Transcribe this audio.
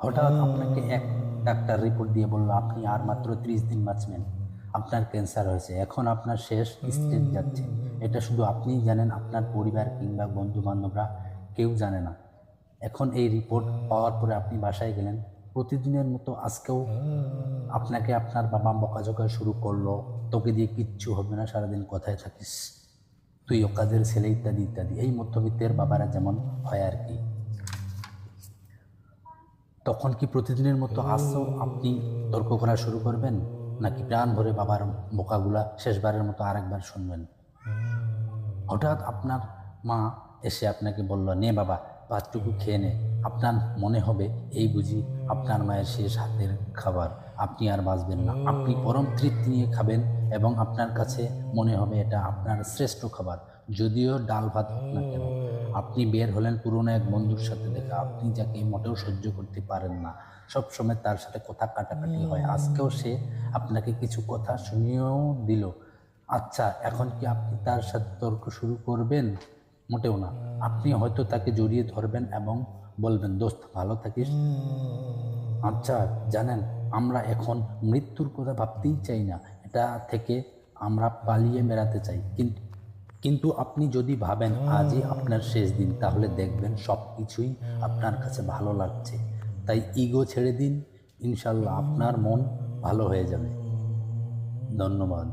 হঠাৎ আপনাকে এক ডাক্তার রিপোর্ট দিয়ে বলল আপনি আর মাত্র 30 দিন বাঁচবেন, আপনার ক্যান্সার হয়েছে, এখন আপনার শেষ স্টেজ যাচ্ছে। এটা শুধু আপনিই জানেন, আপনার পরিবার কিংবা বন্ধু বান্ধবরা কেউ জানে না। এখন এই রিপোর্ট পাওয়ার পরে আপনি বাসায় গেলেন, প্রতিদিনের মতো আজকেও আপনাকে আপনার বাবা বকাঝকা শুরু করলো, তোকে দিয়ে কিচ্ছু হবে না, সারাদিন কোথায় থাকিস, তুই ও কাজের ছেলে, ইত্যাদি ইত্যাদি। এই মধ্যবিত্তের বাবারা যেমন হয় আর কি। তখন কি প্রতিদিনের মতো আজও আপনি তর্ক করা শুরু করবেন, নাকি প্রাণ ভরে বাবার বোকাগুলা শেষবারের মতো আরেকবার শুনবেন? হঠাৎ আপনার মা এসে আপনাকে বলল, নে বাবা ভাতটুকু খেয়ে নে। আপনার মনে হবে এই বুঝি আপনার মায়ের শেষ হাতের খাবার, আপনি আর বাঁচবেন না। আপনি পরম তৃপ্তি নিয়ে খাবেন এবং আপনার কাছে মনে হবে এটা আপনার শ্রেষ্ঠ খাবার, যদিও ডাল ভাত হোক না কেন। আপনি বের হলেন পুরনো এক বন্ধুর সাথে দেখা, আপনি যাকে মোটেও সহ্য করতে পারেন না, সবসময় তার সাথে কথা কাটাকাটি হয়, আজকেও সে আপনাকে কিছু কথা শুনিয়েও দিল। আচ্ছা, এখন কি আপনি তার সাথে তর্ক শুরু করবেন? মোটেও না। আপনি হয়তো তাকে জড়িয়ে ধরবেন এবং বলবেন, দোস্ত ভালো থাকিস। আচ্ছা, জানেন, আমরা এখন মৃত্যুর কথা ভাবতেই চাই না, এটা থেকে আমরা পালিয়ে বেড়াতে চাই। কিন্তু আপনি যদি ভাবেন আজই আপনার শেষ দিন, তাহলে দেখবেন সব কিছুই আপনার কাছে ভালো লাগছে। তাই ইগো ছেড়ে দিন, ইনশাল্লাহ আপনার মন ভালো হয়ে যাবে। ধন্যবাদ।